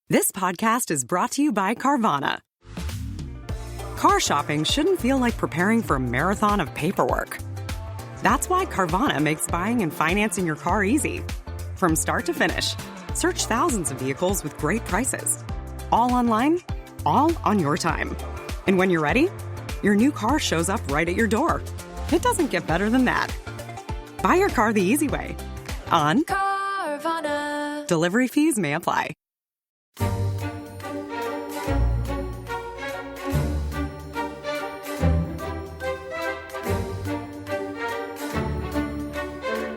This podcast is brought to you by Carvana. Car shopping shouldn't feel like preparing for a marathon of paperwork. That's why Carvana makes buying and financing your car easy. From start to finish, search thousands of vehicles with great prices. All online, all on your time. And when you're ready, your new car shows up right at your door. It doesn't get better than that. Buy your car the easy way. On Carvana. Delivery fees may apply.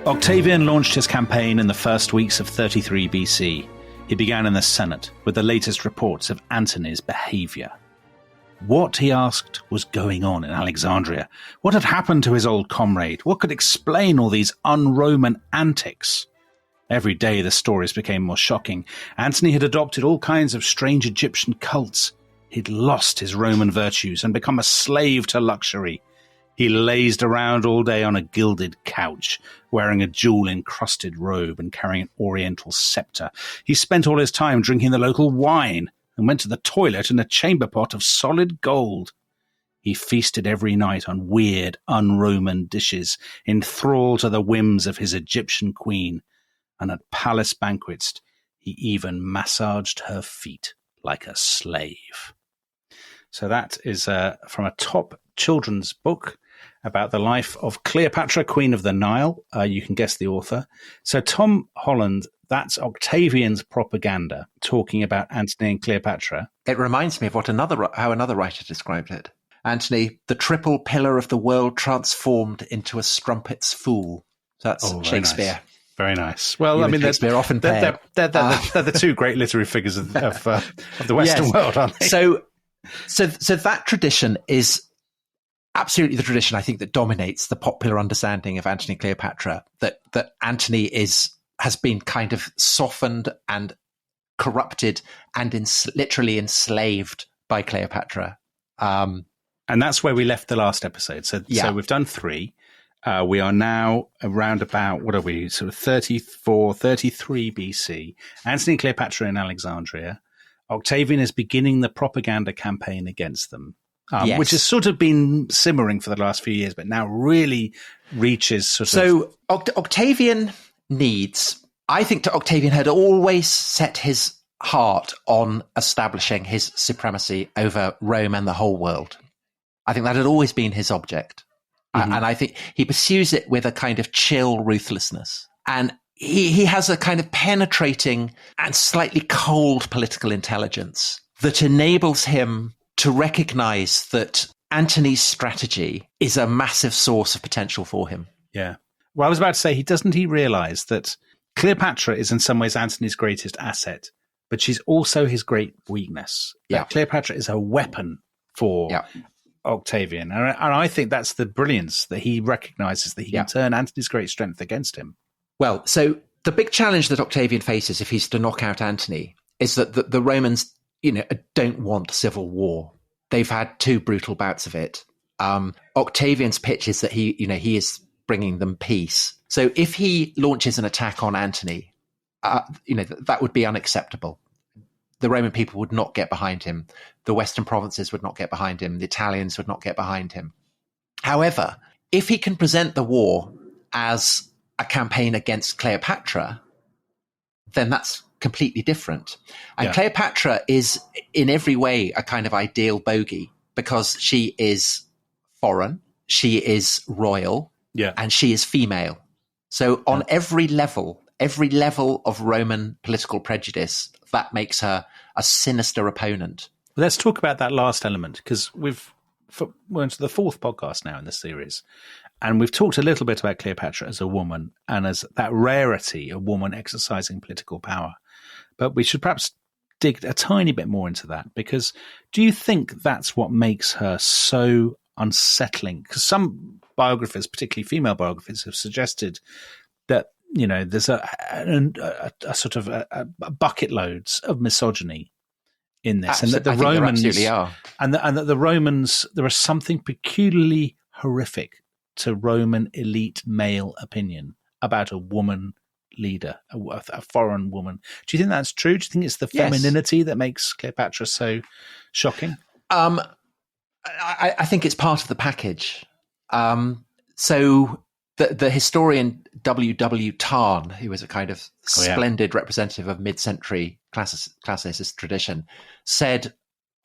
Octavian launched his campaign in the first weeks of 33 BC. He began in the Senate with the latest reports of Antony's behaviour. What, he asked, was going on in Alexandria? What had happened to his old comrade? What could explain all these un-Roman antics? Every day the stories became more shocking. Antony had adopted all kinds of strange Egyptian cults. He'd lost his Roman virtues and become a slave to luxury. He lazed around all day on a gilded couch, wearing a jewel-encrusted robe and carrying an oriental scepter. He spent all his time drinking the local wine and went to the toilet in a chamber pot of solid gold. He feasted every night on weird, un-Roman dishes, enthralled to the whims of his Egyptian queen, and at palace banquets he even massaged her feet like a slave. So that is from a top children's book about the life of Cleopatra, Queen of the Nile. You can guess the author. So Tom Holland, that's Octavian's propaganda, talking about Antony and Cleopatra. It reminds me of how another writer described it. Antony, the triple pillar of the world transformed into a strumpet's fool. So that's Shakespeare. Nice. Very nice. Well, I mean, they're the two great literary figures of the Western world, aren't they? So that tradition is absolutely the tradition, I think, that dominates the popular understanding of Antony and Cleopatra, that Antony has been kind of softened and corrupted and literally enslaved by Cleopatra. And that's where we left the last episode. So we've done 3. We are now around about, what are we, sort of 34, 33 BC. Antony and Cleopatra in Alexandria. Octavian is beginning the propaganda campaign against them. Which has sort of been simmering for the last few years, but now really reaches Octavian Octavian had always set his heart on establishing his supremacy over Rome and the whole world. I think that had always been his object. Mm-hmm. And I think he pursues it with a kind of chill ruthlessness. And he has a kind of penetrating and slightly cold political intelligence that enables him to recognize that Antony's strategy is a massive source of potential for him. Yeah. Well, I was about to say, doesn't he realize that Cleopatra is in some ways Antony's greatest asset, but she's also his great weakness. Yeah. Cleopatra is a weapon for Octavian. And I think that's the brilliance, that he recognizes that he can turn Antony's great strength against him. Well, so the big challenge that Octavian faces if he's to knock out Antony is that the Romans don't want civil war. They've had 2 brutal bouts of it. Octavian's pitch is that he is bringing them peace. So if he launches an attack on Antony, that would be unacceptable. The Roman people would not get behind him. The Western provinces would not get behind him. The Italians would not get behind him. However, if he can present the war as a campaign against Cleopatra, then that's completely different. And Cleopatra is in every way a kind of ideal bogey because she is foreign, she is royal, and she is female. So on every level of Roman political prejudice, that makes her a sinister opponent. Let's talk about that last element, because we're into the 4th podcast now in this series. And we've talked a little bit about Cleopatra as a woman and as that rarity, a woman exercising political power. But we should perhaps dig a tiny bit more into that, because do you think that's what makes her so unsettling? Because some biographers, particularly female biographers, have suggested that, there's a sort of a bucket loads of misogyny in this. And that the Romans absolutely are. And that the Romans, there is something peculiarly horrific to Roman elite male opinion about a woman leader, a foreign woman. Do you think that's true? Do you think it's the Yes. femininity that makes Cleopatra so shocking? I think it's part of the package. So the historian W.W. Tarn, who was a kind of splendid representative of mid-century classicist tradition, said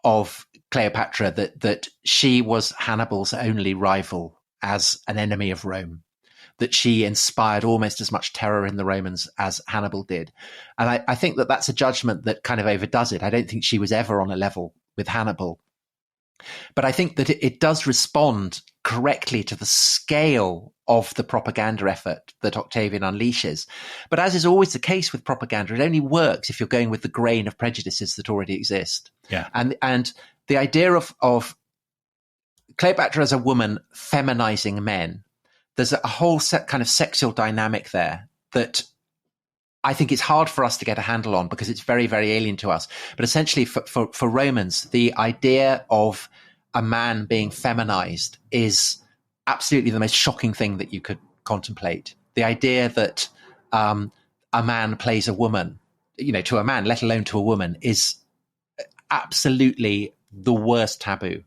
of Cleopatra that she was Hannibal's only rival as an enemy of Rome, that she inspired almost as much terror in the Romans as Hannibal did. And I think that that's a judgment that kind of overdoes it. I don't think she was ever on a level with Hannibal. But I think that it does respond correctly to the scale of the propaganda effort that Octavian unleashes. But as is always the case with propaganda, it only works if you're going with the grain of prejudices that already exist. Yeah. And the idea of Cleopatra as a woman feminizing men, there's a whole kind of sexual dynamic there that I think it's hard for us to get a handle on because it's very, very alien to us. But essentially for Romans, the idea of a man being feminized is absolutely the most shocking thing that you could contemplate. The idea that a man plays a woman, to a man, let alone to a woman, is absolutely the worst taboo.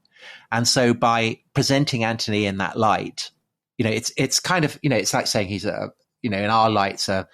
And so by presenting Antony in that light, it's kind of, it's like saying he's in our lights, a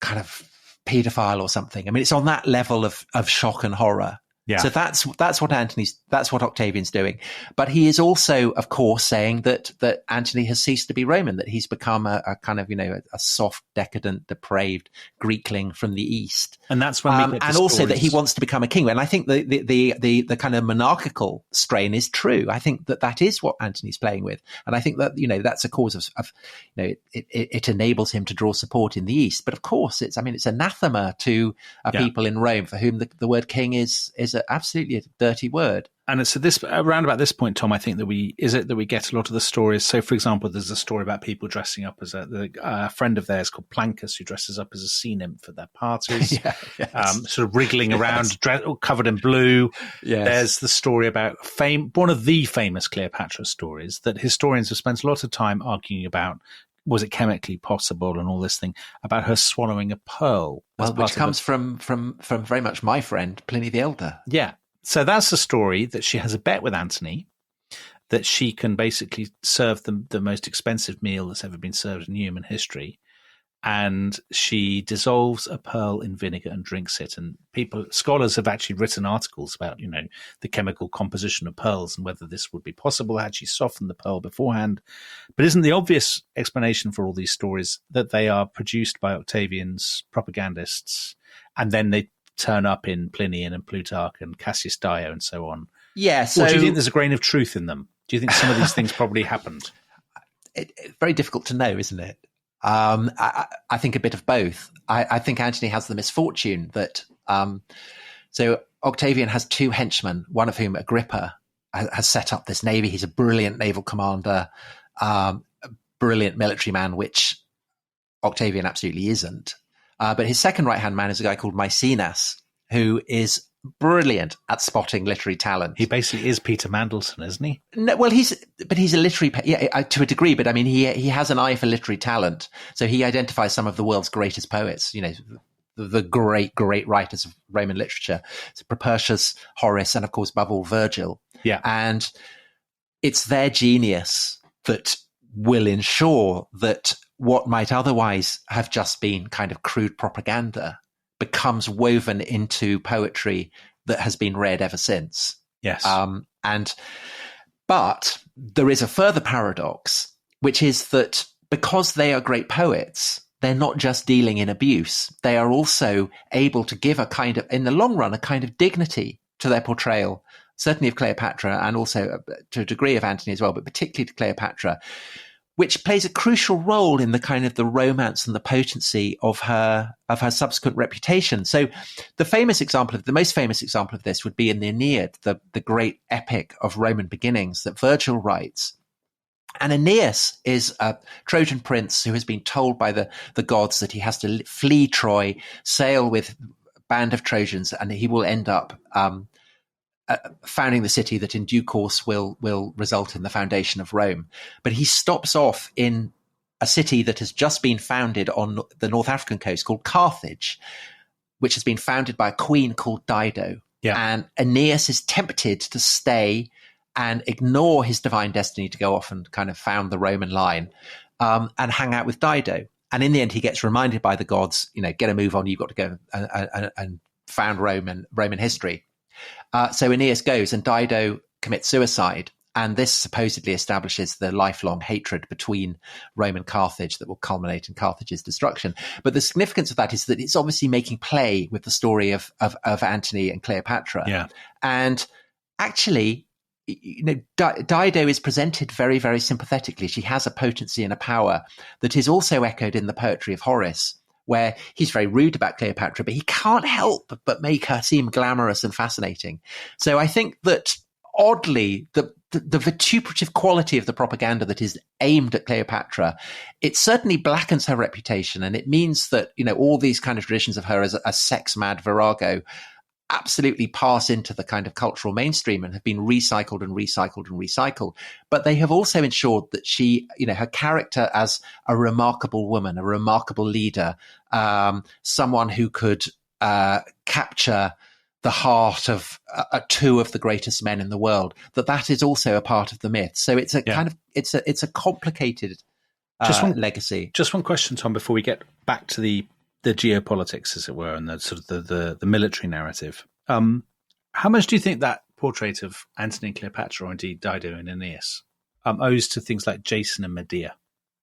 kind of paedophile or something. I mean, it's on that level of shock and horror. Yeah. So that's what Octavian's doing. But he is also, of course, saying that Antony has ceased to be Roman, that he's become a kind of, a soft, decadent, depraved Greekling from the East. And that's when we get and also that he wants to become a king. And I think the kind of monarchical strain is true. I think that is what Antony's playing with. And I think that, that's a cause of it enables him to draw support in the East. But of course, it's anathema to people in Rome for whom the word king is absolutely a dirty word. And it's around about this point, Tom, I think that we get a lot of the stories. So, for example, there's a story about people dressing up as a friend of theirs called Plancus, who dresses up as a sea nymph at their parties, sort of wriggling around, covered in blue. Yes. There's the story about one of the famous Cleopatra stories that historians have spent a lot of time arguing about. Was it chemically possible and all this thing about her swallowing a pearl? Well, which comes from very much my friend, Pliny the Elder. Yeah. So that's the story that she has a bet with Antony that she can basically serve the most expensive meal that's ever been served in human history. And she dissolves a pearl in vinegar and drinks it. And scholars have actually written articles about, the chemical composition of pearls and whether this would be possible had she softened the pearl beforehand. But isn't the obvious explanation for all these stories that they are produced by Octavian's propagandists and then they turn up in Pliny and Plutarch and Cassius Dio and so on? Yeah. Or do you think there's a grain of truth in them? Do you think some of these things probably happened? It's very difficult to know, isn't it? I think a bit of both. I think Antony has the misfortune that so Octavian has two henchmen, one of whom, Agrippa, has set up this navy. He's a brilliant naval commander, a brilliant military man, which Octavian absolutely isn't. But his second right-hand man is a guy called Maecenas, who is brilliant at spotting literary talent. He basically is Peter Mandelson, isn't he? No, well, he's a literary, to a degree. But I mean, he has an eye for literary talent, so he identifies some of the world's greatest poets. The great writers of Roman literature, so Propertius, Horace, and of course, above all, Virgil. Yeah, and it's their genius that will ensure that what might otherwise have just been kind of crude propaganda becomes woven into poetry that has been read ever since. Yes. But there is a further paradox, which is that because they are great poets, they're not just dealing in abuse. They are also able to give in the long run, a kind of dignity to their portrayal, certainly of Cleopatra and also to a degree of Antony as well, but particularly to Cleopatra, which plays a crucial role in the kind of the romance and the potency of her subsequent reputation. So the most famous example of this would be in the Aeneid, the great epic of Roman beginnings that Virgil writes. And Aeneas is a Trojan prince who has been told by the gods that he has to flee Troy, sail with a band of Trojans, and he will end up founding the city that in due course will result in the foundation of Rome. But he stops off in a city that has just been founded on the North African coast called Carthage, which has been founded by a queen called Dido. Yeah. And Aeneas is tempted to stay and ignore his divine destiny to go off and kind of found the Roman line and hang out with Dido. And in the end, he gets reminded by the gods, get a move on. You've got to go and found Roman history. So Aeneas goes and Dido commits suicide. And this supposedly establishes the lifelong hatred between Rome and Carthage that will culminate in Carthage's destruction. But the significance of that is that it's obviously making play with the story of Antony and Cleopatra. Yeah. And actually, Dido is presented very, very sympathetically. She has a potency and a power that is also echoed in the poetry of Horace, where he's very rude about Cleopatra, but he can't help but make her seem glamorous and fascinating. So I think that oddly, the vituperative quality of the propaganda that is aimed at Cleopatra, it certainly blackens her reputation. And it means that, all these kind of traditions of her as a sex-mad virago absolutely pass into the kind of cultural mainstream and have been recycled and recycled and recycled. But they have also ensured that she, her character as a remarkable woman, a remarkable leader, someone who could capture the heart of two of the greatest men in the world, that is also a part of the myth. So it's a kind of, it's a complicated legacy. Just one question, Tom, before we get back to the geopolitics, as it were, and the sort of the military narrative. How much do you think that portrait of Antony and Cleopatra, or indeed Dido and Aeneas, owes to things like Jason and Medea?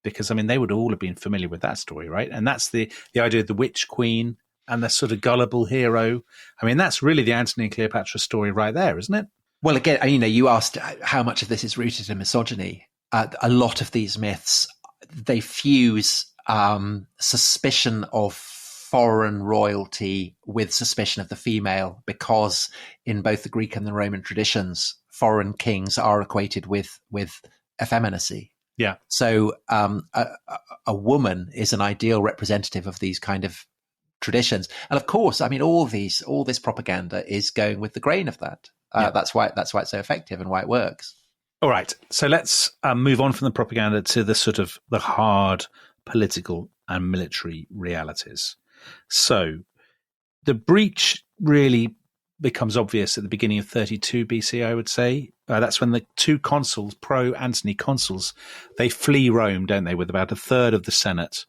Because, they would all have been familiar with that story, right? And that's the idea of the witch queen and the sort of gullible hero. That's really the Antony and Cleopatra story right there, isn't it? Well, again, you asked how much of this is rooted in misogyny. A lot of these myths, they fuse suspicion of foreign royalty with suspicion of the female, because in both the Greek and the Roman traditions, foreign kings are equated with effeminacy. Yeah. So a woman is an ideal representative of these kind of traditions. And of course, all this propaganda is going with the grain of that. That's why it's so effective and why it works. All right. So let's move on from the propaganda to the sort of the hard political and military realities. So the breach really becomes obvious at the beginning of 32 BC, I would say. That's when the two consuls, pro-Antony consuls, they flee Rome, don't they, with about a third of the Senate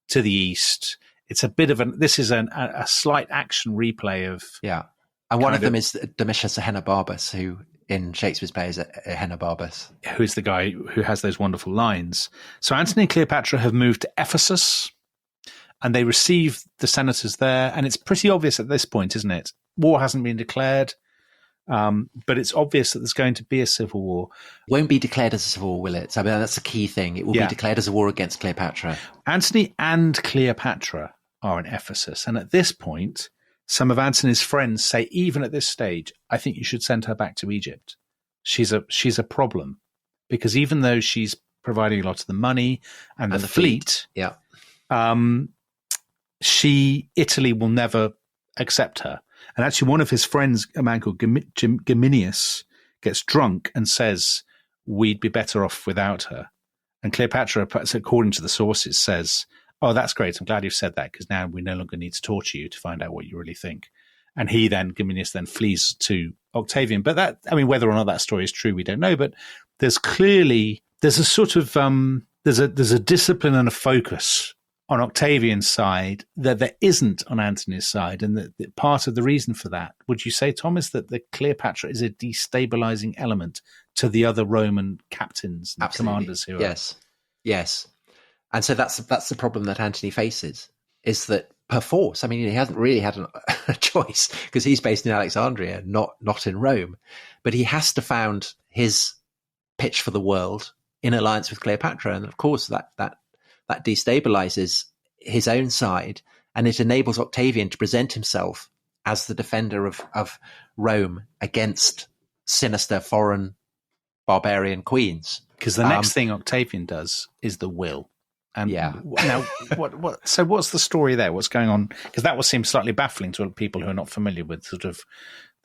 to the east. It's a bit of this is a slight action replay of... Yeah. And one of them is Domitius Ahenobarbus, who in Shakespeare's play is Ahenobarbus. Who's the guy who has those wonderful lines. So Antony and Cleopatra have moved to Ephesus, and they receive the senators there. And it's pretty obvious at this point, isn't it? War hasn't been declared, but it's obvious that there's going to be a civil war. It won't be declared as a civil war, will it? That's the key thing. It will be declared as a war against Cleopatra. Antony and Cleopatra are in Ephesus. And at this point, some of Antony's friends say, even at this stage, I think you should send her back to Egypt. She's a problem, because even though she's providing a lot of the money and the fleet, Italy will never accept her. And actually, one of his friends, a man called Geminius, gets drunk and says, we'd be better off without her. And Cleopatra, according to the sources, says, oh, that's great. I'm glad you've said that, because now we no longer need to torture you to find out what you really think. And Geminius then flees to Octavian. But that, whether or not that story is true, we don't know. But there's a sort of, there's a discipline and a focus on Octavian's side that there isn't on Antony's side. And that part of the reason for that, would you say, Tom, is that the Cleopatra is a destabilizing element to the other Roman captains and commanders who are... Yes. And so that's the problem that Antony faces, is that perforce, he hasn't really had a choice, because he's based in Alexandria, not in Rome, but he has to found his pitch for the world in alliance with Cleopatra. And of course that destabilizes his own side, and it enables Octavian to present himself as the defender of Rome against sinister foreign barbarian queens. Because the next thing Octavian does is the will. And now, so what's the story there? What's going on? Because that will seem slightly baffling to people who are not familiar with sort of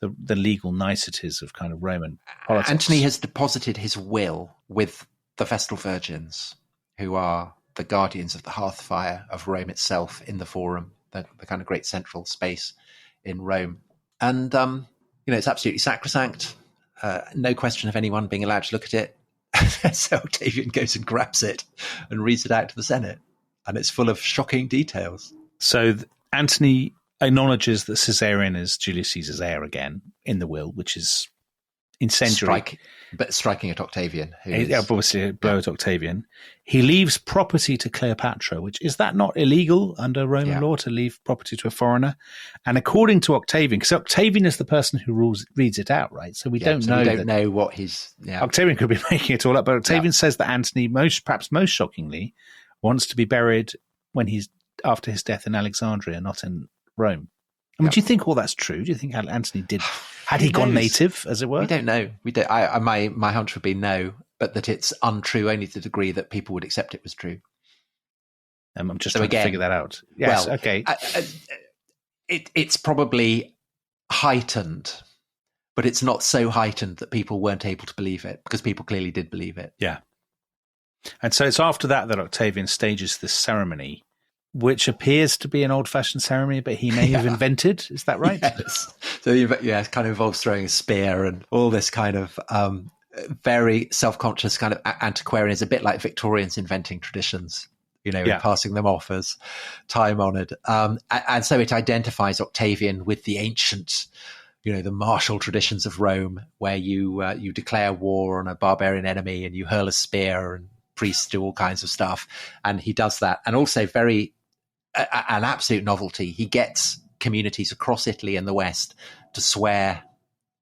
the legal niceties of kind of Roman politics. Antony has deposited his will with the Vestal Virgins, who are the guardians of the hearthfire of Rome itself in the Forum, the kind of great central space in Rome. And, it's absolutely sacrosanct. No question of anyone being allowed to look at it. So Octavian goes and grabs it and reads it out to the Senate. And it's full of shocking details. So Antony acknowledges that Caesarion is Julius Caesar's heir again in the will, which is incendiary. Striking at Octavian. Obviously a blow at Octavian. He leaves property to Cleopatra, which is that not illegal under Roman law to leave property to a foreigner? And according to Octavian, because Octavian is the person who reads it out, right? So we don't know what he's... Yeah. Octavian could be making it all up, but Octavian says that Antony, perhaps most shockingly, wants to be buried after his death in Alexandria, not in Rome. I mean, do you think all that's true? Do you think Antony had he gone native, as it were? We don't know. We don't. My hunch would be no, but that it's untrue only to the degree that people would accept it was true. I'm just trying to figure that out. Yes, okay. It's probably heightened, but it's not so heightened that people weren't able to believe it, because people clearly did believe it. Yeah. And so it's after that Octavian stages this ceremony, which appears to be an old-fashioned ceremony, but he may have invented. Is that right? Yes. So, it kind of involves throwing a spear and all this kind of very self-conscious kind of antiquarian. It's a bit like Victorians inventing traditions, and passing them off as time-honoured. And so it identifies Octavian with the ancient, the martial traditions of Rome, where you declare war on a barbarian enemy and you hurl a spear, and priests do all kinds of stuff. And he does that. And also an absolute novelty. He gets communities across Italy and the West to swear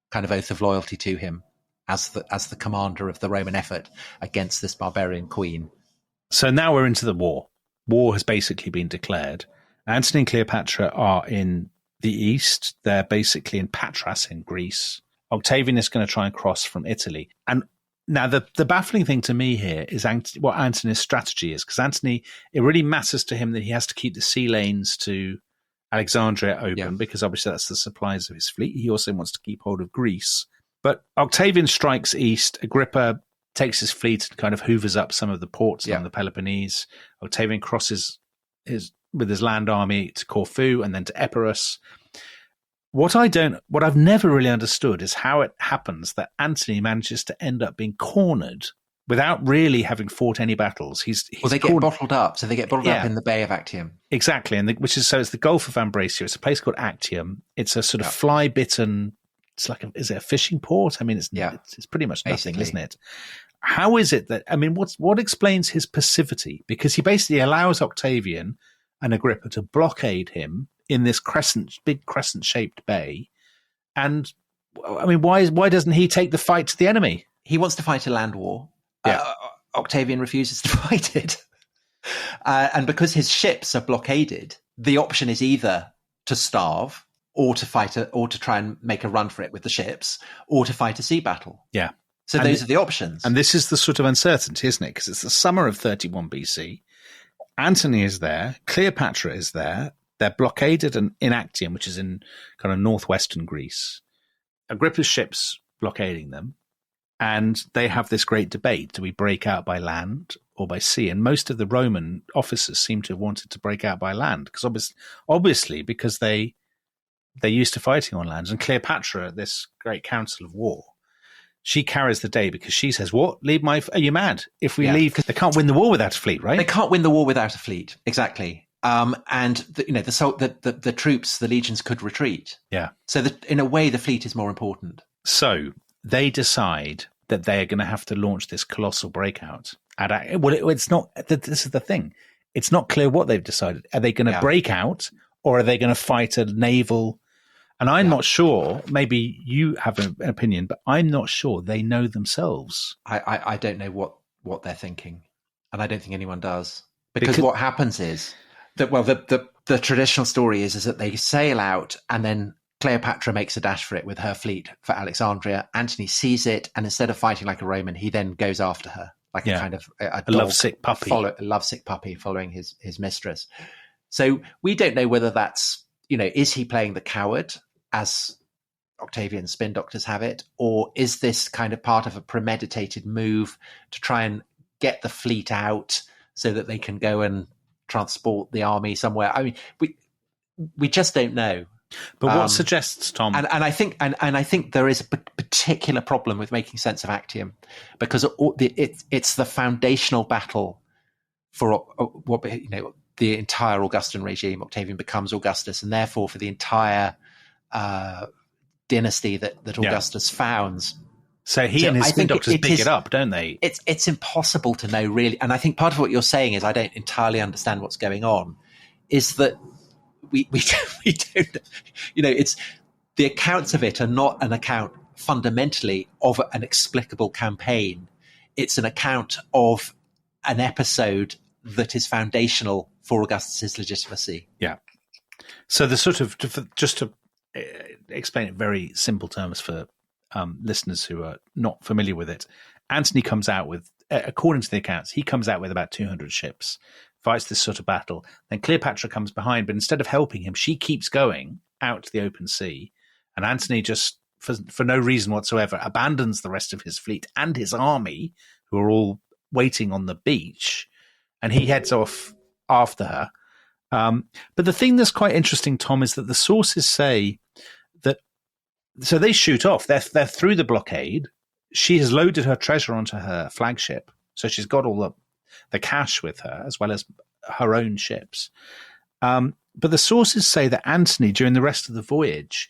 kind of oath of loyalty to him as the commander of the Roman effort against this barbarian queen. So now we're into the war. War has basically been declared. Antony and Cleopatra are in the east. They're basically in Patras in Greece. Octavian is going to try and cross from Italy. And now, the baffling thing to me here is what Antony's strategy is, because Antony, it really matters to him that he has to keep the sea lanes to Alexandria open, because obviously that's the supplies of his fleet. He also wants to keep hold of Greece. But Octavian strikes east. Agrippa takes his fleet and kind of hoovers up some of the ports on the Peloponnese. Octavian crosses with his land army to Corfu and then to Epirus. What I've never really understood is how it happens that Antony manages to end up being cornered without really having fought any battles. They get bottled up. So they get bottled up in the Bay of Actium. Exactly. And it's the Gulf of Ambracia. It's a place called Actium. It's a sort of fly-bitten, is it a fishing port? I mean, it's pretty much nothing, isn't it? How is it that, what explains his passivity? Because he basically allows Octavian and Agrippa to blockade him in this big crescent-shaped bay. And, why doesn't he take the fight to the enemy? He wants to fight a land war. Octavian refuses to fight it. And because his ships are blockaded, the option is either to starve or to fight or to try and make a run for it with the ships, or to fight a sea battle. Yeah. So those are the options. And this is the sort of uncertainty, isn't it? Because it's the summer of 31 BC. Antony is there. Cleopatra is there. They're blockaded in Actium, which is in kind of northwestern Greece. Agrippa's ships blockading them. And they have this great debate. Do we break out by land or by sea? And most of the Roman officers seem to have wanted to break out by land, because obviously because they're used to fighting on land. And Cleopatra, this great council of war, she carries the day because she says, "What? Are you mad? If we leave, they can't win the war without a fleet, right?" They can't win the war without a fleet, exactly. And the troops, the legions could retreat. Yeah. So in a way, the fleet is more important. So they decide that they are going to have to launch this colossal breakout. It's not. This is the thing. It's not clear what they've decided. Are they going to break out, or are they going to fight a naval? And I'm not sure, maybe you have an opinion, but I'm not sure they know themselves. I don't know what they're thinking. And I don't think anyone does. Because what happens is that, the traditional story is that they sail out, and then Cleopatra makes a dash for it with her fleet for Alexandria. Antony sees it, and instead of fighting like a Roman, he then goes after her like a kind of a dog, lovesick puppy. A lovesick puppy following his mistress. So we don't know whether that's, is he playing the coward, as Octavian spin doctors have it, or is this kind of part of a premeditated move to try and get the fleet out so that they can go and transport the army somewhere. I mean, we just don't know. But what suggests, Tom? And I think there is a particular problem with making sense of Actium, because it's the foundational battle for what the entire Augustan regime. Octavian becomes Augustus, and therefore for the entire dynasty that Augustus founds. So he and his spin doctors pick it up, don't they? It's impossible to know, really. And I think part of what you're saying is I don't entirely understand what's going on, is that we don't, it's the accounts of it are not an account fundamentally of an explicable campaign. It's an account of an episode that is foundational for Augustus's legitimacy. Yeah. So the sort of, just to explain it in very simple terms for listeners who are not familiar with it, Antony comes out with, according to the accounts, he comes out with about 200 ships, fights this sort of battle. Then Cleopatra comes behind, but instead of helping him, she keeps going out to the open sea. And Antony just, for no reason whatsoever, abandons the rest of his fleet and his army, who are all waiting on the beach, and he heads off after her. But the thing that's quite interesting, Tom, is that the sources say that, so they shoot off. They're through the blockade. She has loaded her treasure onto her flagship, so she's got all the cash with her, as well as her own ships. But the sources say that Antony, during the rest of the voyage,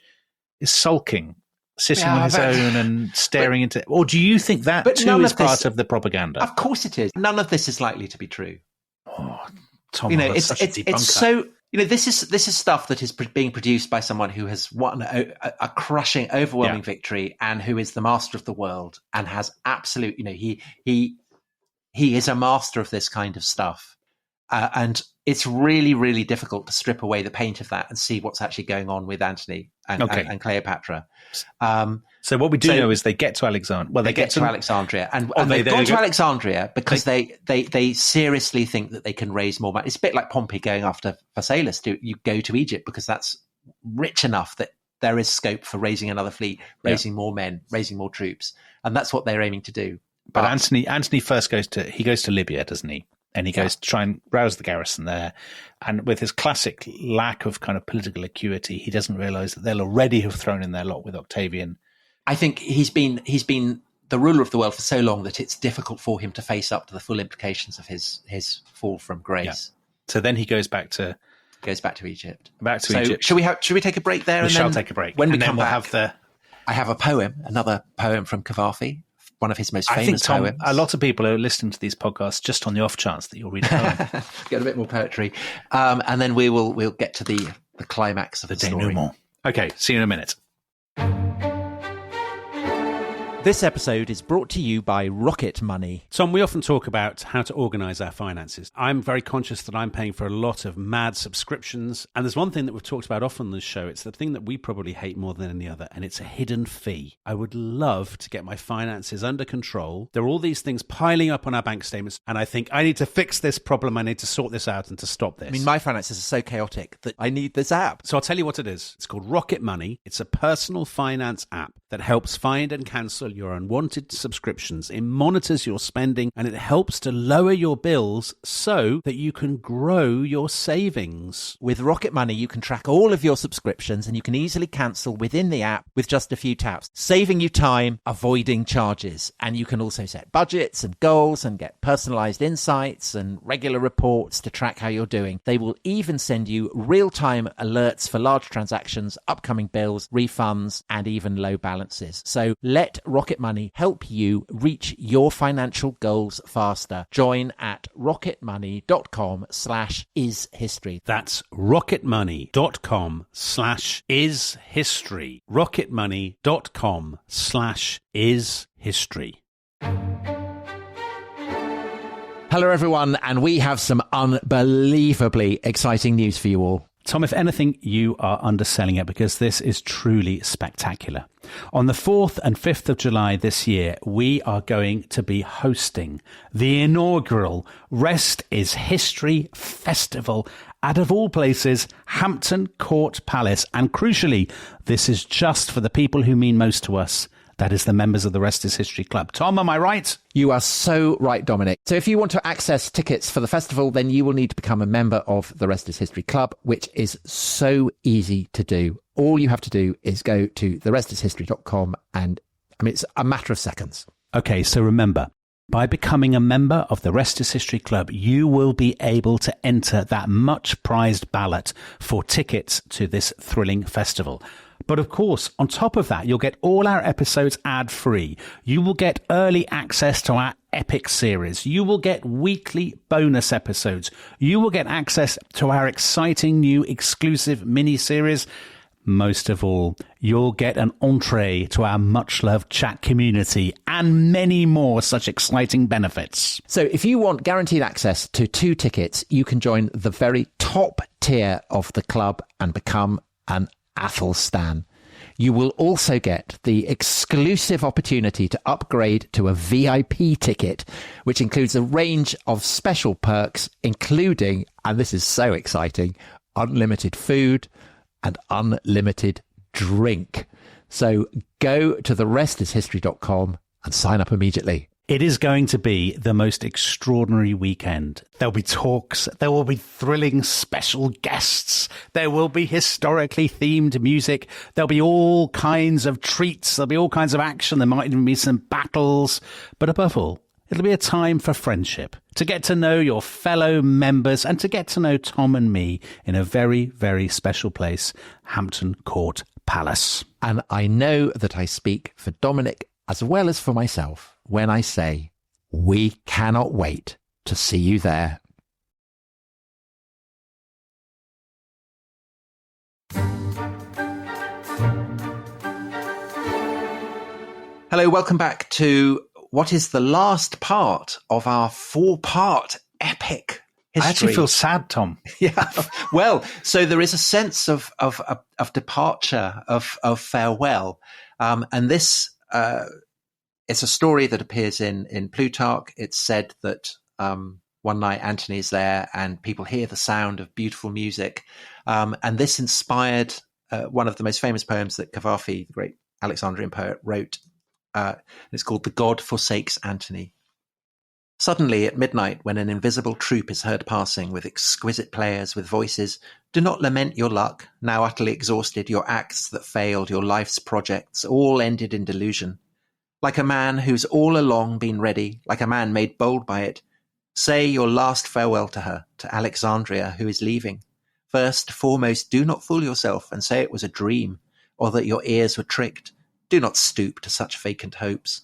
is sulking, sitting on his own and staring into... Or do you think that too is part of the propaganda? Of course it is. None of this is likely to be true. Oh, Tom, it's so... this is stuff that is being produced by someone who has won a crushing, overwhelming victory, and who is the master of the world, and has absolute... He is a master of this kind of stuff. And it's really, really difficult to strip away the paint of that and see what's actually going on with Antony and Cleopatra. So what we do know is they get to Alexandria. Well, they get to Alexandria. And they've gone to Alexandria because they seriously think that they can raise more money. It's a bit like Pompey going after Phasaelus. You go to Egypt because that's rich enough that there is scope for raising another fleet, raising more men, raising more troops. And that's what they're aiming to do. But Antony first goes to Libya, doesn't he? And he goes to try and rouse the garrison there. And with his classic lack of kind of political acuity, he doesn't realize that they'll already have thrown in their lot with Octavian. I think he's been the ruler of the world for so long that it's difficult for him to face up to the full implications of his fall from grace. Yeah. So then he goes back to Egypt. Egypt. Should we take a break there? We shall take a break. When we come come back, I have a poem, another poem from Cavafy, one of his most famous poems. I think, Tom, poems. a lot of people are listening to these podcasts just on the off chance that you'll read a poem. Get a bit more poetry. And then we'll get to the climax of the story. Denouement. Okay, see you in a minute. This episode is brought to you by Rocket Money. Tom, we often talk about how to organise our finances. I'm very conscious that I'm paying for a lot of mad subscriptions. And there's one thing that we've talked about often on this show. It's the thing that we probably hate more than any other, and it's a hidden fee. I would love to get my finances under control. There are all these things piling up on our bank statements, and I think I need to fix this problem. I need to sort this out and to stop this. I mean, my finances are so chaotic that I need this app. So I'll tell you what it is. It's called Rocket Money. It's a personal finance app that helps find and cancel your unwanted subscriptions. It monitors your spending, and it helps to lower your bills so that you can grow your savings. With Rocket Money, you can track all of your subscriptions, and you can easily cancel within the app with just a few taps, saving you time, avoiding charges. And you can also set budgets and goals and get personalized insights and regular reports to track how you're doing. They will even send you real-time alerts for large transactions, upcoming bills, refunds, and even low balances. So let Rocket Money help you reach your financial goals faster. Join at rocketmoney.com/ishistory. That's rocketmoney.com/ishistory. rocketmoney.com/ishistory. Hello, everyone, and we have some unbelievably exciting news for you all. Tom, if anything, you are underselling it, because this is truly spectacular. On the 4th and 5th of July this year, we are going to be hosting the inaugural Rest is History Festival at, of all places, Hampton Court Palace. And crucially, this is just for the people who mean most to us, That is the members of the Rest is History Club. Tom, am I right? You are so right, Dominic. So if you want to access tickets for the festival, then you will need to become a member of the Rest is History Club, which is so easy to do. All you have to do is go to therestishistory.com, and it's a matter of seconds. Okay, so remember, by becoming a member of the Rest is History Club, you will be able to enter that much prized ballot for tickets to this thrilling festival. But of course, on top of that, you'll get all our episodes ad-free. You will get early access to our epic series. You will get weekly bonus episodes. You will get access to our exciting new exclusive mini-series. Most of all, you'll get an entree to our much-loved chat community and many more such exciting benefits. So if you want guaranteed access to 2 tickets, you can join the very top tier of the club and become an Athelstan. You will also get the exclusive opportunity to upgrade to a VIP ticket, which includes a range of special perks, including, and this is so exciting, unlimited food and unlimited drink. So go to therestishistory.com and sign up immediately. It is going to be the most extraordinary weekend. There'll be talks, there will be thrilling special guests, there will be historically themed music, there'll be all kinds of treats, there'll be all kinds of action, there might even be some battles. But above all, it'll be a time for friendship, to get to know your fellow members and to get to know Tom and me in a very, very special place, Hampton Court Palace. And I know that I speak for Dominic as well as for myself when I say we cannot wait to see you there. Hello, welcome back to what is the last part of our 4-part epic history. I actually feel sad, Tom. Yeah. Well, so there is a sense of departure, of farewell. And this, it's a story that appears in Plutarch. It's said that one night Antony is there and people hear the sound of beautiful music. And this inspired one of the most famous poems that Cavafy, the great Alexandrian poet, wrote. It's called The God Forsakes Antony. Suddenly at midnight, when an invisible troop is heard passing with exquisite players with voices, do not lament your luck, now utterly exhausted, your acts that failed, your life's projects, all ended in delusion. Like a man who's all along been ready, like a man made bold by it, say your last farewell to her, to Alexandria, who is leaving. First, foremost, do not fool yourself and say it was a dream, or that your ears were tricked. Do not stoop to such vacant hopes.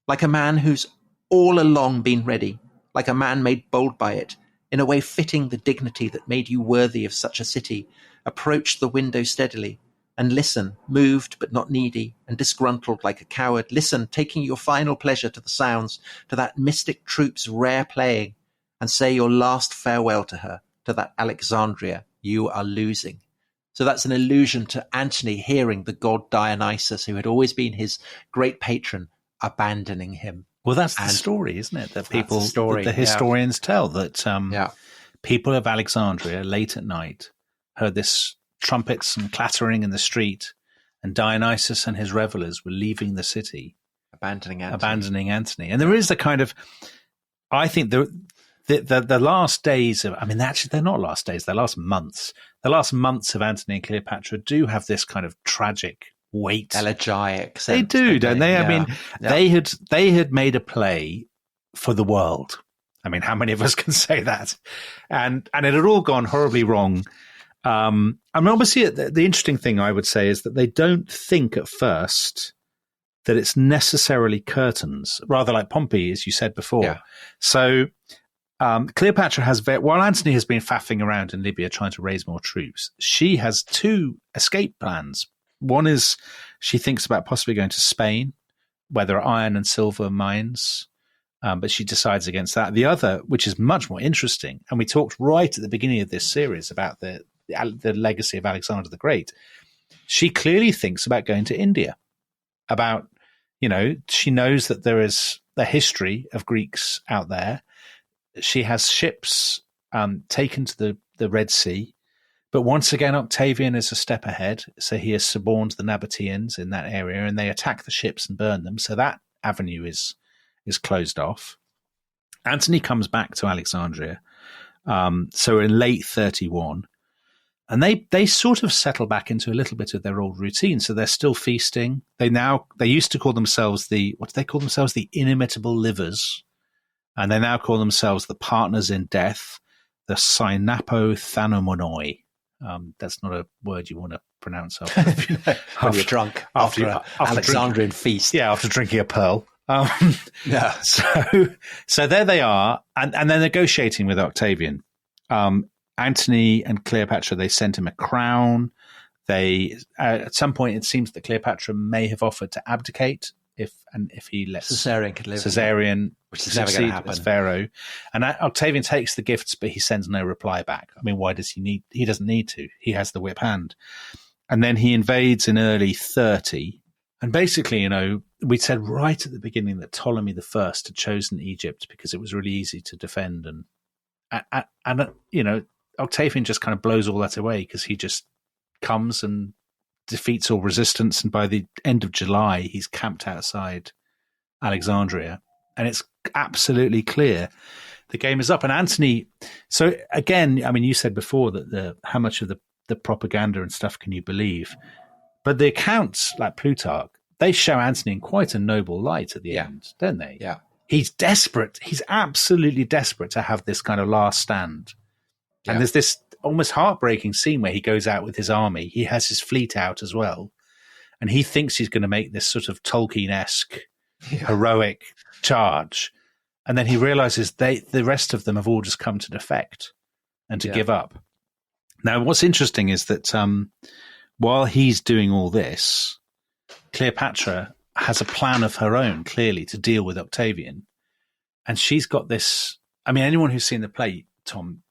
Like a man who's all along been ready, like a man made bold by it, in a way fitting the dignity that made you worthy of such a city, approach the window steadily, and listen, moved but not needy, and disgruntled like a coward. Listen, taking your final pleasure to the sounds, to that mystic troop's rare playing, and say your last farewell to her, to that Alexandria you are losing. So that's an allusion to Antony hearing the god Dionysus, who had always been his great patron, abandoning him. Well, that's the story, isn't it? That people, story, that the historians tell, that people of Alexandria late at night heard this trumpets and clattering in the street, and Dionysus and his revelers were leaving the city, abandoning Antony. And there is a kind of, I think the last days of, I mean, actually they're not last days, they're last months. The last months of Antony and Cleopatra do have this kind of tragic weight, elegiac sense. They do, don't they? Yeah. I mean, they had made a play for the world. I mean, how many of us can say that? And it had all gone horribly wrong. I mean, obviously, the interesting thing I would say is that they don't think at first that it's necessarily curtains, rather like Pompey, as you said before. Yeah. So Cleopatra has, while Antony has been faffing around in Libya trying to raise more troops, she has 2 escape plans. One is she thinks about possibly going to Spain, where there are iron and silver mines, but she decides against that. The other, which is much more interesting, and we talked right at the beginning of this series about the legacy of Alexander the Great, she clearly thinks about going to India, about, she knows that there is a history of Greeks out there. She has ships taken to the Red Sea. But once again, Octavian is a step ahead. So he has suborned the Nabateans in that area, and they attack the ships and burn them. So that avenue is closed off. Antony comes back to Alexandria. So in late 31, and they sort of settle back into a little bit of their old routine. So they're still feasting. They used to call themselves the inimitable livers, and they now call themselves the partners in death, the Synapothanomoi. That's not a word you want to pronounce when you're drunk after Alexandrian feast. Yeah, after drinking a pearl. Yeah. So there they are, and they're negotiating with Octavian. Antony and Cleopatra, they sent him a crown. They at some point it seems that Cleopatra may have offered to abdicate if he lets Caesarion could live. Caesarion, which is never going to happen. As Pharaoh, and Octavian takes the gifts, but he sends no reply back. I mean, why does he need? He doesn't need to. He has the whip hand, and then he invades in early 30. And basically, we said right at the beginning that Ptolemy I had chosen Egypt because it was really easy to defend, and Octavian just kind of blows all that away because he just comes and defeats all resistance, and by the end of July, he's camped outside Alexandria, and it's absolutely clear the game is up. And Antony, so again, I mean, you said before that how much of the propaganda and stuff can you believe? But the accounts, like Plutarch, they show Antony in quite a noble light at the end, don't they? Yeah. He's desperate. He's absolutely desperate to have this kind of last stand. Yeah. And there's this almost heartbreaking scene where he goes out with his army. He has his fleet out as well. And he thinks he's going to make this sort of Tolkien-esque heroic charge. And then he realizes the rest of them have all just come to defect and to give up. Now, what's interesting is that while he's doing all this, Cleopatra has a plan of her own, clearly, to deal with Octavian. And she's got this, I mean, anyone who's seen the play, Tom,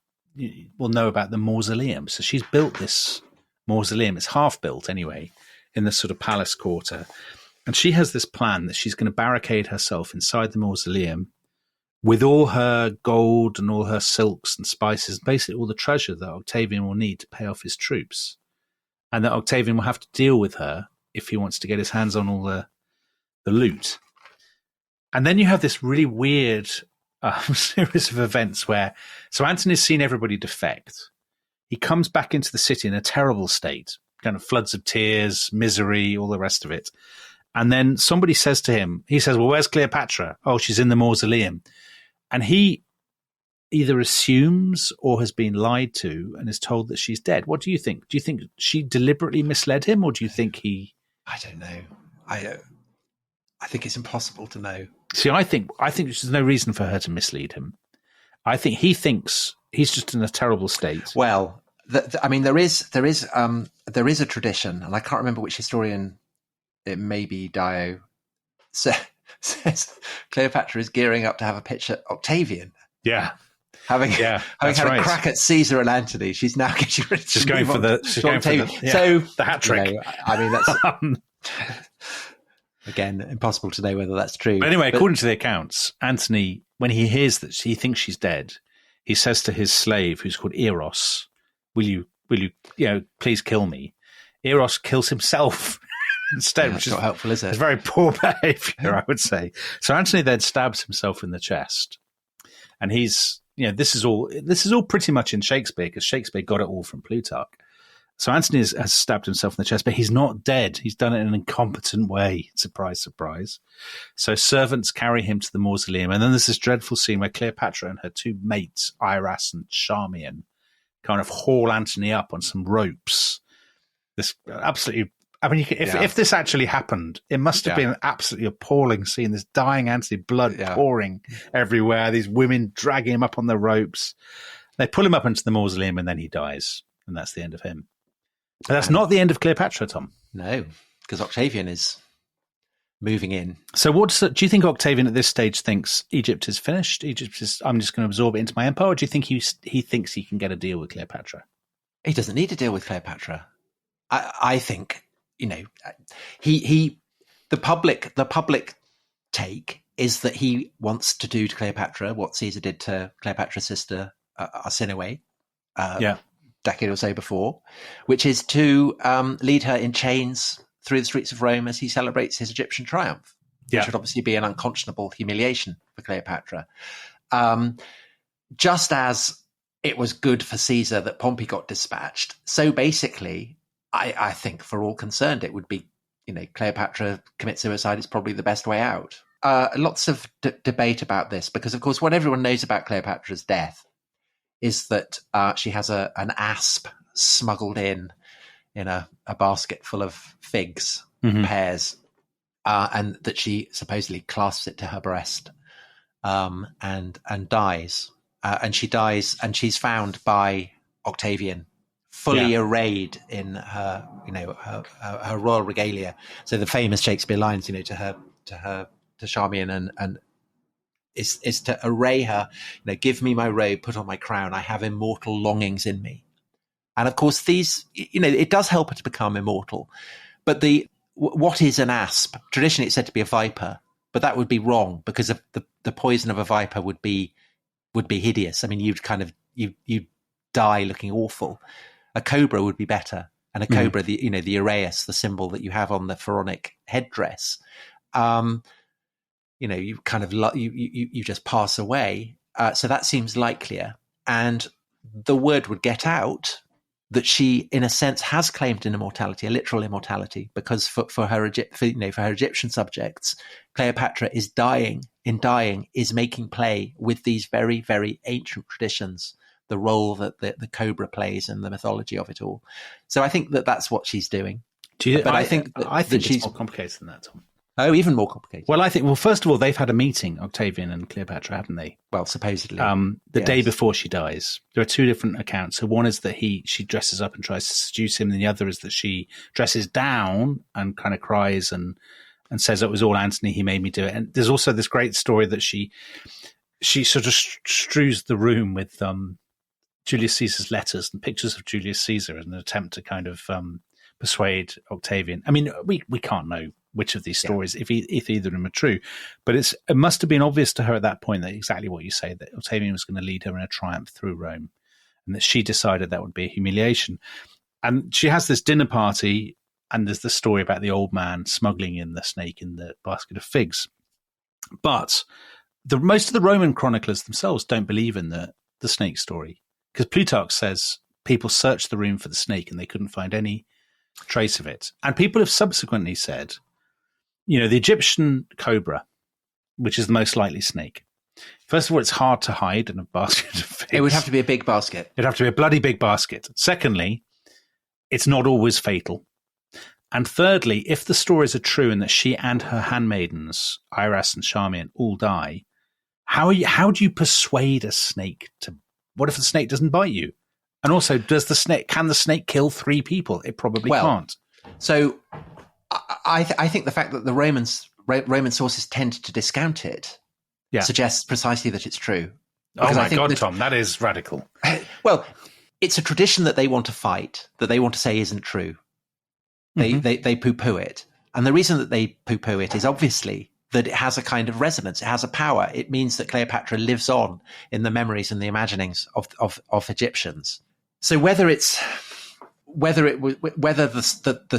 will know about the mausoleum. So she's built this mausoleum. It's half built anyway, in this sort of palace quarter. And she has this plan that she's going to barricade herself inside the mausoleum with all her gold and all her silks and spices, basically all the treasure that Octavian will need to pay off his troops. And that Octavian will have to deal with her if he wants to get his hands on all the loot. And then you have this really weird series of events where, so Antony's seen everybody defect. He comes back into the city in a terrible state, kind of floods of tears, misery, all the rest of it. And then somebody says to him, he says, well, where's Cleopatra? Oh, she's in the mausoleum. And he either assumes or has been lied to and is told that she's dead. What do you think? Do you think she deliberately misled him, or do you think he... I don't know. I think it's impossible to know. See, I think there's no reason for her to mislead him. I think he thinks he's just in a terrible state. Well, I mean, there is a tradition, and I can't remember which historian. It may be Dio. Says Cleopatra is gearing up to have a pitch at Octavian. Yeah. Having had a crack at Caesar and Antony, she's now getting ready to going for the hat trick. I mean, that's again impossible to know whether that's true. But anyway, according to the accounts, Antony, when he hears that he thinks she's dead, he says to his slave, who's called Eros, "Will you, please kill me?" Eros kills himself instead, which is not helpful, is it? It's very poor behavior, I would say. So Antony then stabs himself in the chest, and he's. This is all pretty much in Shakespeare, because Shakespeare got it all from Plutarch. So Antony has stabbed himself in the chest, but he's not dead. He's done it in an incompetent way. Surprise, surprise. So servants carry him to the mausoleum. And then there's this dreadful scene where Cleopatra and her two mates, Iras and Charmian, kind of haul Antony up on some ropes. This absolutely... I mean, if this actually happened, it must have been an absolutely appalling scene. This dying Antony, blood pouring everywhere. These women dragging him up on the ropes. They pull him up into the mausoleum, and then he dies, and that's the end of him. But that's not the end of Cleopatra, Tom. No, because Octavian is moving in. So, do you think Octavian at this stage thinks Egypt is finished? I'm just going to absorb it into my empire. Or do you think he thinks he can get a deal with Cleopatra? He doesn't need to deal with Cleopatra. I think. The public take is that he wants to do to Cleopatra what Caesar did to Cleopatra's sister Arsinoe. decade or so before, which is to lead her in chains through the streets of Rome as he celebrates his Egyptian triumph, which would obviously be an unconscionable humiliation for Cleopatra. Just as it was good for Caesar that Pompey got dispatched, so basically, I think for all concerned, it would be, Cleopatra commits suicide is probably the best way out. Lots of debate about this because, of course, what everyone knows about Cleopatra's death is that she has an asp smuggled in a basket full of figs, pears, and that she supposedly clasps it to her breast and dies. And she dies, and she's found by Octavian, fully arrayed in her, her royal regalia. So the famous Shakespeare lines, to Charmian and is to array her, give me my robe, put on my crown. I have immortal longings in me. And of course, these, it does help her to become immortal. But what is an asp? Traditionally, it's said to be a viper, but that would be wrong because of the poison of a viper would be hideous. I mean, you'd die looking awful. A cobra would be better, and a cobra, the uraeus, the symbol that you have on the pharaonic headdress. You kind of you just pass away. So that seems likelier, and the word would get out that she, in a sense, has claimed an immortality, a literal immortality, because for her Egyptian subjects, Cleopatra is dying. In dying, is making play with these very, very ancient traditions, the role that the cobra plays in the mythology of it all. So I think that's what she's doing. I think it's more complicated than that, Tom. Oh, even more complicated. Well, first of all, they've had a meeting, Octavian and Cleopatra, haven't they? Well, supposedly. The day before she dies. There are two different accounts. So one is that she dresses up and tries to seduce him, and the other is that she dresses down and kind of cries and says it was all Antony, he made me do it. And there's also this great story that she sort of strews the room with Julius Caesar's letters and pictures of Julius Caesar in an attempt to kind of persuade Octavian. I mean, we can't know which of these stories, if either of them are true, but it must have been obvious to her at that point that exactly what you say, that Octavian was going to lead her in a triumph through Rome, and that she decided that would be a humiliation. And she has this dinner party, and there's the story about the old man smuggling in the snake in the basket of figs. But most of the Roman chroniclers themselves don't believe in the snake story, because Plutarch says people searched the room for the snake and they couldn't find any trace of it. And people have subsequently said, the Egyptian cobra, which is the most likely snake, first of all, it's hard to hide in a basket of figs. It would have to be a big basket. It'd have to be a bloody big basket. Secondly, it's not always fatal. And thirdly, if the stories are true and that she and her handmaidens, Iras and Charmian, all die, how do you persuade a snake to? What if the snake doesn't bite you? And also, can the snake kill 3 people? It probably can't. So, I think the fact that the Roman sources tend to discount it suggests precisely that it's true. Oh my God, Tom, that is radical. Well, it's a tradition that they want to fight, that they want to say isn't true. They poo-poo it. And the reason that they poo-poo it is obviously that it has a kind of resonance. It has a power. It means that Cleopatra lives on in the memories and the imaginings of Egyptians. So whether the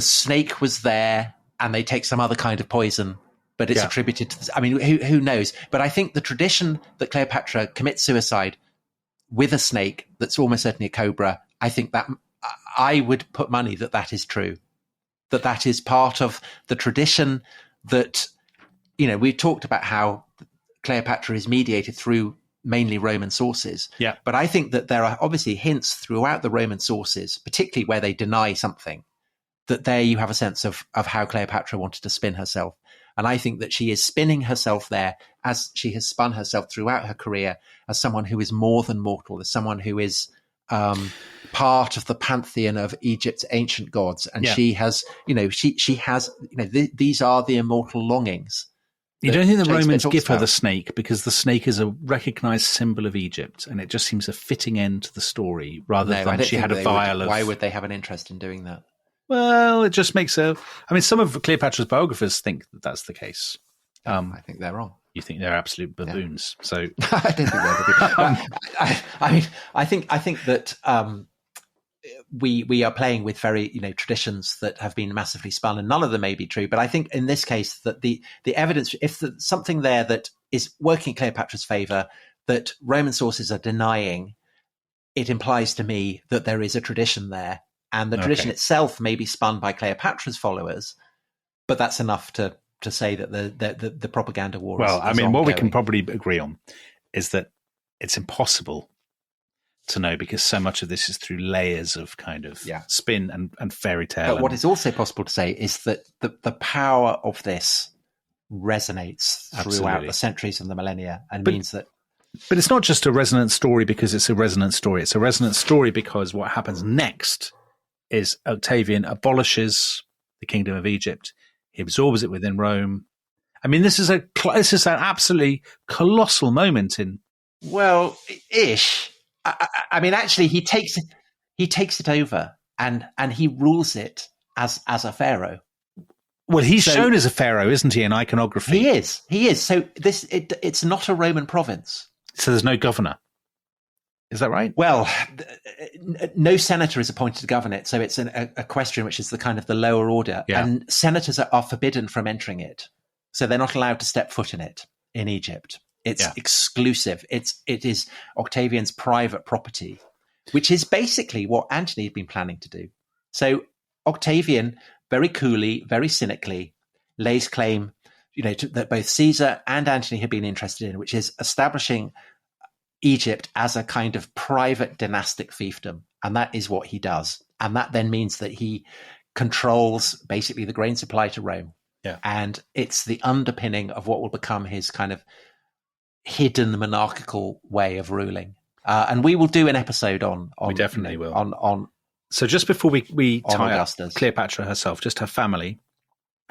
snake was there and they take some other kind of poison, but it's attributed to this, I mean, who knows? But I think the tradition that Cleopatra commits suicide with a snake that's almost certainly a cobra, I think that I would put money that is true. That is part of the tradition that, we've talked about how Cleopatra is mediated through mainly Roman sources. Yeah. But I think that there are obviously hints throughout the Roman sources, particularly where they deny something, that there you have a sense of how Cleopatra wanted to spin herself. And I think that she is spinning herself there as she has spun herself throughout her career as someone who is more than mortal, as someone who is part of the pantheon of Egypt's ancient gods. And she has, she has, these are the immortal longings. You don't think the Romans give her the snake because the snake is a recognized symbol of Egypt, and it just seems a fitting end to the story rather than she had a vial of... Why would they have an interest in doing that? Well, it just makes I mean, some of Cleopatra's biographers think that that's the case. I think they're wrong. You think they're absolute baboons. Yeah. So I don't think they're baboons. I think that we are playing with very, traditions that have been massively spun, and none of them may be true. But I think in this case that the evidence, if there's something there that is working in Cleopatra's favor, that Roman sources are denying, it implies to me that there is a tradition there, and the tradition itself may be spun by Cleopatra's followers, but that's enough to say that the propaganda war is ongoing. What we can probably agree on is that it's impossible to know, because so much of this is through layers of kind of spin and fairy tale. But what is also possible to say is that the power of this resonates throughout the centuries and the millennia, and means that. But it's not just a resonant story because it's a resonant story. It's a resonant story because what happens next is Octavian abolishes the kingdom of Egypt. He absorbs it within Rome. I mean, this is an absolutely colossal moment in. Well, ish. I mean, actually, he takes it over and he rules it as a pharaoh. Well, he's shown as a pharaoh, isn't he, in iconography? He is. So it's not a Roman province. So there's no governor. Is that right? Well, no senator is appointed to govern it. So it's a question which is the kind of the lower order. Yeah. And senators are forbidden from entering it. So they're not allowed to step foot in it in Egypt. It's exclusive. It is Octavian's private property, which is basically what Antony had been planning to do. So Octavian, very coolly, very cynically, lays claim, that both Caesar and Antony had been interested in, which is establishing Egypt as a kind of private dynastic fiefdom. And that is what he does. And that then means that he controls basically the grain supply to Rome. Yeah. And it's the underpinning of what will become his kind of hidden monarchical way of ruling. And we will do an episode on we definitely will. On so just before we tie up Augustus. Cleopatra herself, just her family,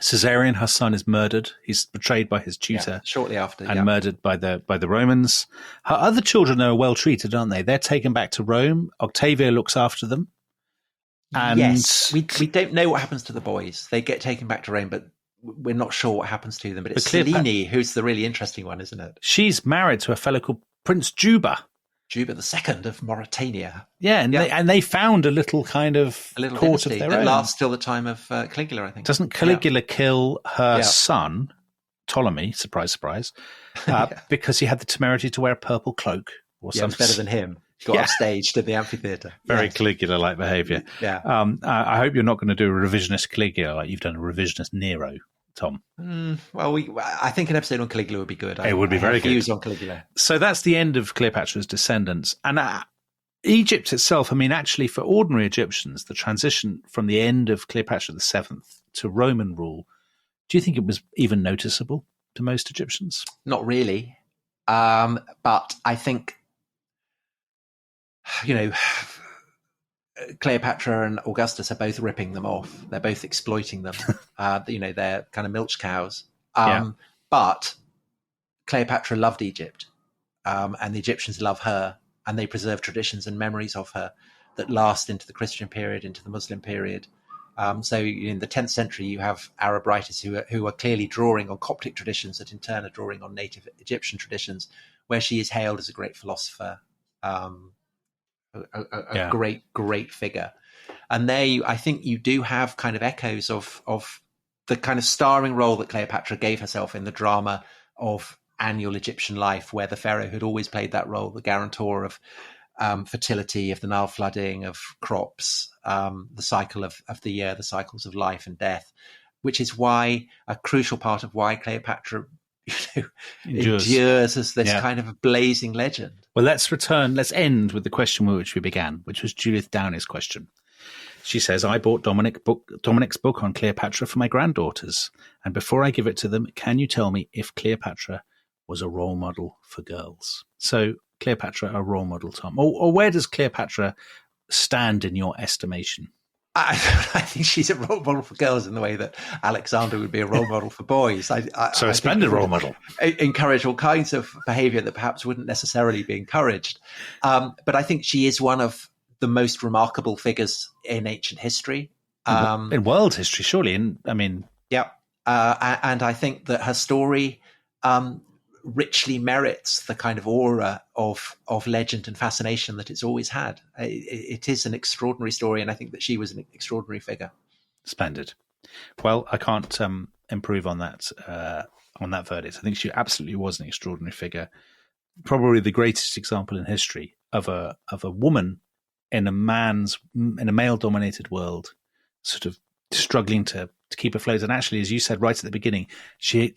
Caesarion, her son, is murdered. He's betrayed by his tutor shortly after, and murdered by the Romans. Her other children are well treated, aren't they? They're taken back to Rome. Octavia looks after them. And yes, we don't know what happens to the boys. They get taken back to Rome, but we're not sure what happens to them. But it's Selene who's the really interesting one, isn't it? She's married to a fellow called Prince Juba. Juba II of Mauritania. Yeah, and they found a little kind of court of their own. It lasts till the time of Caligula, I think. Doesn't Caligula kill her son, Ptolemy, surprise, surprise, because he had the temerity to wear a purple cloak or something? It's better than him. Got upstaged in the amphitheatre. Very Caligula-like behaviour. Yeah. I hope you're not going to do a revisionist Caligula like you've done a revisionist Nero, Tom. I think an episode on Caligula would be good. It would be very good. Views on Caligula. So that's the end of Cleopatra's descendants. And Egypt itself, I mean, actually, for ordinary Egyptians, the transition from the end of Cleopatra VII to Roman rule, do you think it was even noticeable to most Egyptians? Not really. But I think, Cleopatra and Augustus are both ripping them off. They're both exploiting them. They're kind of milch cows. But Cleopatra loved Egypt, and the Egyptians love her, and they preserve traditions and memories of her that last into the Christian period, into the Muslim period. So in the 10th century, you have Arab writers who are clearly drawing on Coptic traditions that in turn are drawing on native Egyptian traditions, where she is hailed as a great philosopher, a great figure. And there, I think you do have kind of echoes of the kind of starring role that Cleopatra gave herself in the drama of annual Egyptian life, where the pharaoh had always played that role, the guarantor of fertility, of the Nile flooding, of crops, the cycle of the year, the cycles of life and death, which is why a crucial part of why Cleopatra endures as this kind of a blazing legend. Well, let's end with the question with which we began, which was Judith Downey's question. She says, I bought Dominic's book on Cleopatra for my granddaughters, and before I give it to them, can you tell me if Cleopatra was a role model for girls? So Cleopatra, a role model, Tom? Or where does Cleopatra stand in your estimation? I think she's a role model for girls in the way that Alexander would be a role model for boys. A splendid role model. Encourage all kinds of behaviour that perhaps wouldn't necessarily be encouraged. But I think she is one of the most remarkable figures in ancient history. In world history, surely. And I think that her story richly merits the kind of aura of legend and fascination that it's always had. It is an extraordinary story, and I think that she was an extraordinary figure. Splendid. Well, I can't improve on that verdict. I think she absolutely was an extraordinary figure. Probably the greatest example in history of a woman in a male-dominated world, sort of struggling to keep afloat. And actually, as you said right at the beginning, she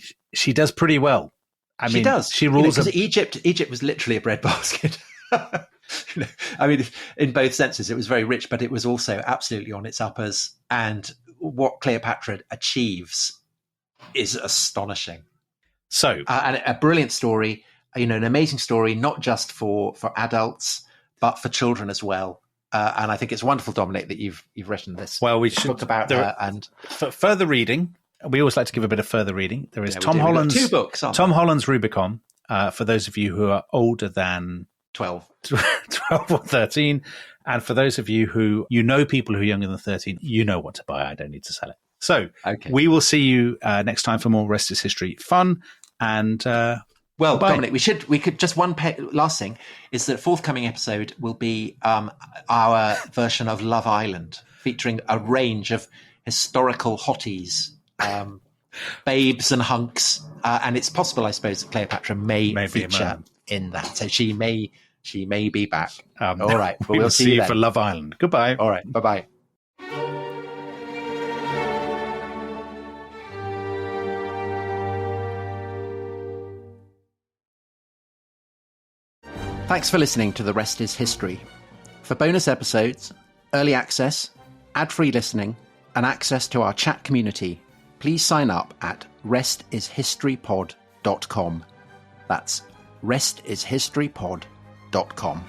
does pretty well. She does. She rules. Egypt was literally a breadbasket. In both senses, it was very rich, but it was also absolutely on its uppers. And what Cleopatra achieves is astonishing. So, and a brilliant story. An amazing story, not just for adults, but for children as well. And I think it's wonderful, Dominic, that you've written this. Well, we should book about her. And for further reading, we always like to give a bit of further reading. There is Tom Holland's 2 books. Tom Holland's Rubicon. For those of you who are older than 12 or 13, and for those of you who people who are younger than 13, you know what to buy. I don't need to sell it. So we will see you next time for more Rest is History fun. And well, bye. Dominic, we could just last thing is that forthcoming episode will be our version of Love Island, featuring a range of historical hotties, babes and hunks, and it's possible, I suppose, that Cleopatra may feature in that. So she may be back. All right, we will see you for Love Island. Goodbye. All right, bye-bye. Thanks for listening to The Rest is History. For bonus episodes, early access, ad-free listening, and access to our chat community, please sign up at restishistorypod.com. That's restishistorypod.com.